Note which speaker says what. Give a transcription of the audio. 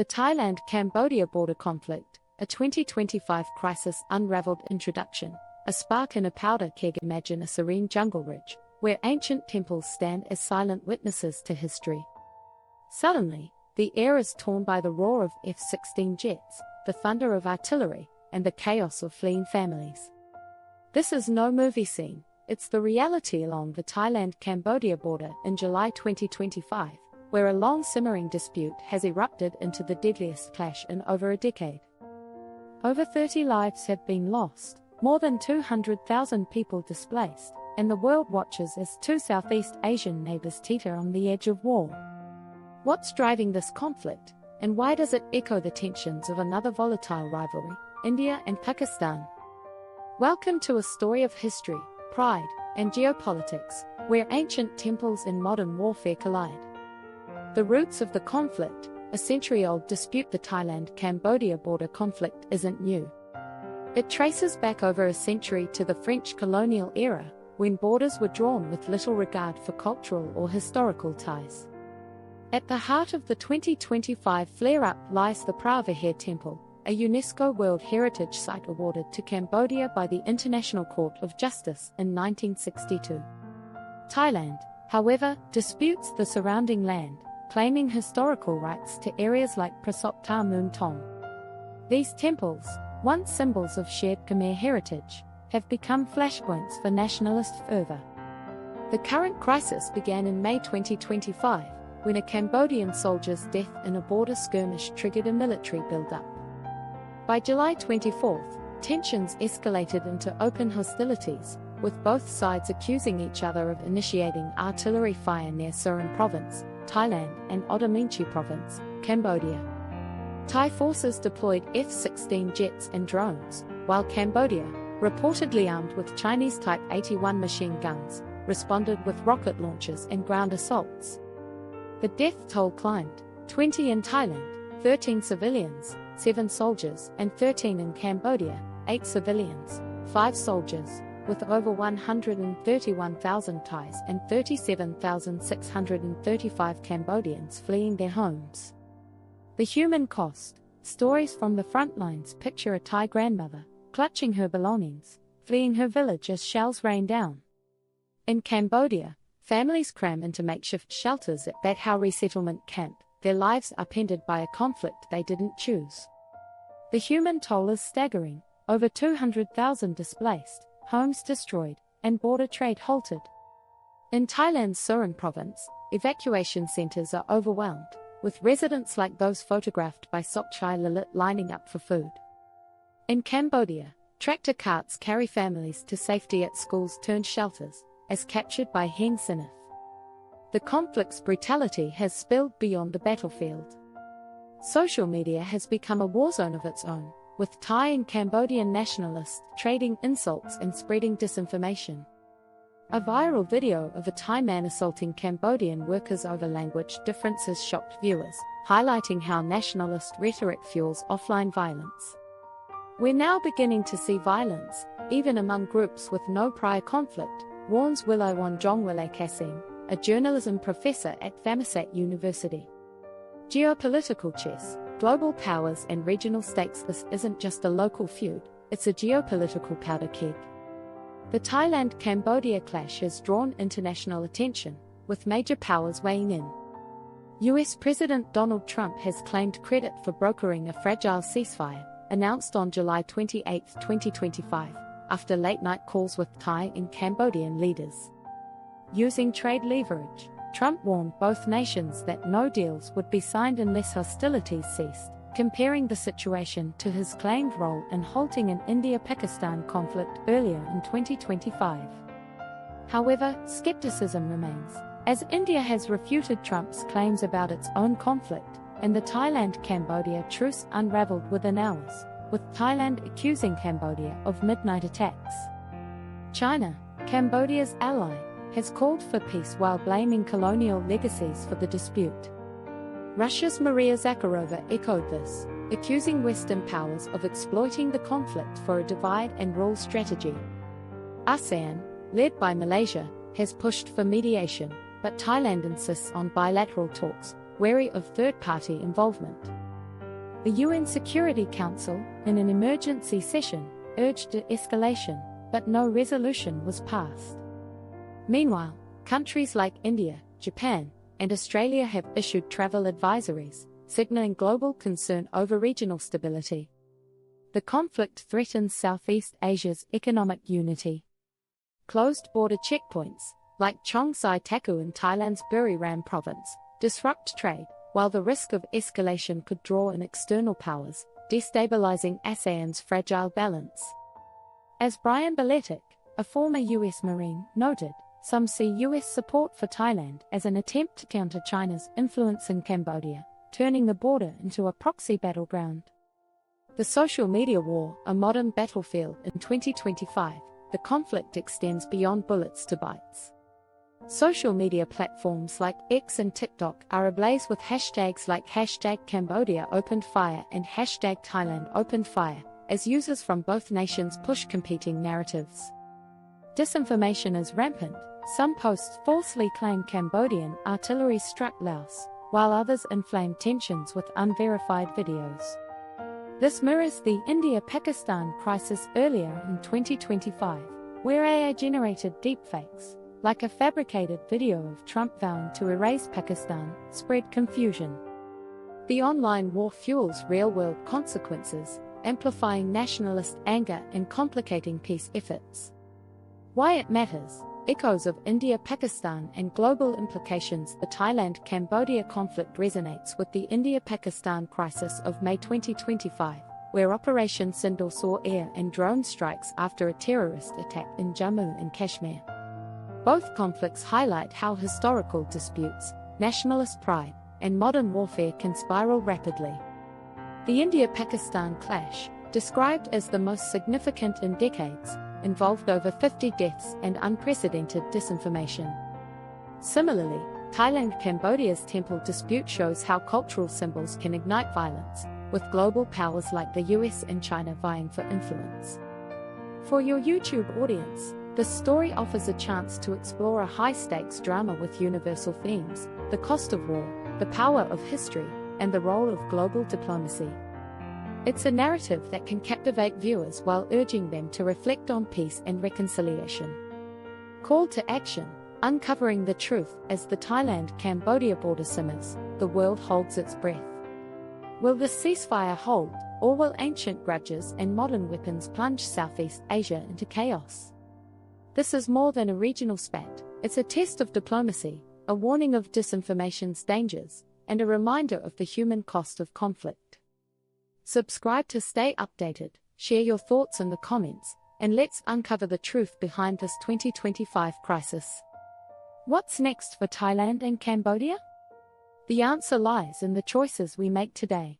Speaker 1: The Thailand-Cambodia border conflict, a 2025 crisis unraveled introduction, a spark in a powder keg. Imagine a serene jungle ridge, where ancient temples stand as silent witnesses to history. Suddenly, the air is torn by the roar of F-16 jets, the thunder of artillery, and the chaos of fleeing families. This is no movie scene, it's the reality along the Thailand-Cambodia border in July 2025, where a long-simmering dispute has erupted into the deadliest clash in over a decade. Over 30 lives have been lost, more than 200,000 people displaced, and the world watches as two Southeast Asian neighbors teeter on the edge of war. What's driving this conflict, and why does it echo the tensions of another volatile rivalry, India and Pakistan? Welcome to a story of history, pride, and geopolitics, where ancient temples and modern warfare collide. The roots of the conflict, a century-old dispute. The Thailand-Cambodia border conflict isn't new. It traces back over a century to the French colonial era, when borders were drawn with little regard for cultural or historical ties. At the heart of the 2025 flare-up lies the Preah Vihear Temple, a UNESCO World Heritage Site awarded to Cambodia by the International Court of Justice in 1962. Thailand, however, disputes the surrounding land, claiming historical rights to areas like Prasop Ta Moon Tong. These temples, once symbols of shared Khmer heritage, have become flashpoints for nationalist fervor. The current crisis began in May 2025, when a Cambodian soldier's death in a border skirmish triggered a military buildup. By July 24, tensions escalated into open hostilities, with both sides accusing each other of initiating artillery fire near Surin Province, Thailand, and Odaminchi Province, Cambodia. Thai forces deployed F-16 jets and drones, while Cambodia, reportedly armed with Chinese Type 81 machine guns, responded with rocket launches and ground assaults. The death toll climbed: 20 in Thailand, 13 civilians, 7 soldiers, and 13 in Cambodia, 8 civilians, 5 soldiers, with over 131,000 Thais and 37,635 Cambodians fleeing their homes. The human cost. Stories from the front lines picture a Thai grandmother, clutching her belongings, fleeing her village as shells rain down. In Cambodia, families cram into makeshift shelters at Bat Hau resettlement camp, their lives upended by a conflict they didn't choose. The human toll is staggering: over 200,000 displaced, homes destroyed, and border trade halted. In Thailand's Surin province, evacuation centers are overwhelmed, with residents like those photographed by Sokchai Lalit lining up for food. In Cambodia, tractor carts carry families to safety at schools turned shelters, as captured by Heng Sinith. The conflict's brutality has spilled beyond the battlefield. Social media has become a war zone of its own, with Thai and Cambodian nationalists trading insults and spreading disinformation. A viral video of a Thai man assaulting Cambodian workers over language differences shocked viewers, highlighting how nationalist rhetoric fuels offline violence. We're now beginning to see violence, even among groups with no prior conflict, warns Willawon Jongwile Kassim, a journalism professor at Thammasat University. Geopolitical chess, global powers and regional stakes. This isn't just a local feud, it's a geopolitical powder keg. The Thailand-Cambodia clash has drawn international attention, with major powers weighing in. US President Donald Trump has claimed credit for brokering a fragile ceasefire, announced on July 28, 2025, after late-night calls with Thai and Cambodian leaders. Using trade leverage, Trump warned both nations that no deals would be signed unless hostilities ceased, comparing the situation to his claimed role in halting an India-Pakistan conflict earlier in 2025. However, skepticism remains, as India has refuted Trump's claims about its own conflict, and the Thailand-Cambodia truce unraveled within hours, with Thailand accusing Cambodia of midnight attacks. China, Cambodia's ally, has called for peace while blaming colonial legacies for the dispute. Russia's Maria Zakharova echoed this, accusing Western powers of exploiting the conflict for a divide-and-rule strategy. ASEAN, led by Malaysia, has pushed for mediation, but Thailand insists on bilateral talks, wary of third-party involvement. The UN Security Council, in an emergency session, urged de-escalation, but no resolution was passed. Meanwhile, countries like India, Japan, and Australia have issued travel advisories, signaling global concern over regional stability. The conflict threatens Southeast Asia's economic unity. Closed border checkpoints, like Chong Sai Taku in Thailand's Buriram province, disrupt trade, while the risk of escalation could draw in external powers, destabilizing ASEAN's fragile balance. As Brian Beletic, a former US Marine, noted, some see US support for Thailand as an attempt to counter China's influence in Cambodia, turning the border into a proxy battleground. The social media war, a modern battlefield in 2025, the conflict extends beyond bullets to bytes. Social media platforms like X and TikTok are ablaze with hashtags like #CambodiaOpenedFire and #ThailandOpenedFire, as users from both nations push competing narratives. Disinformation is rampant. Some posts falsely claim Cambodian artillery struck Laos, while others inflame tensions with unverified videos. This mirrors the India-Pakistan crisis earlier in 2025, where AI-generated deepfakes, like a fabricated video of Trump vowing to erase Pakistan, spread confusion. The online war fuels real-world consequences, amplifying nationalist anger and complicating peace efforts. Why it matters: echoes of India-Pakistan and global implications. The Thailand-Cambodia conflict resonates with the India-Pakistan crisis of May 2025, where Operation Sindoor saw air and drone strikes after a terrorist attack in Jammu and Kashmir. Both conflicts highlight how historical disputes, nationalist pride, and modern warfare can spiral rapidly. The India-Pakistan clash, described as the most significant in decades, involved over 50 deaths and unprecedented disinformation. Similarly, Thailand-Cambodia's temple dispute shows how cultural symbols can ignite violence, with global powers like the US and China vying for influence. For your YouTube audience, this story offers a chance to explore a high-stakes drama with universal themes: the cost of war, the power of history, and the role of global diplomacy. It's a narrative that can captivate viewers while urging them to reflect on peace and reconciliation. Call to action: uncovering the truth. As the Thailand-Cambodia border simmers, the world holds its breath. Will this ceasefire hold, or will ancient grudges and modern weapons plunge Southeast Asia into chaos? This is more than a regional spat. It's a test of diplomacy, a warning of disinformation's dangers, and a reminder of the human cost of conflict. Subscribe to stay updated, share your thoughts in the comments, and let's uncover the truth behind this 2025 crisis. What's next for Thailand and Cambodia? The answer lies in the choices we make today.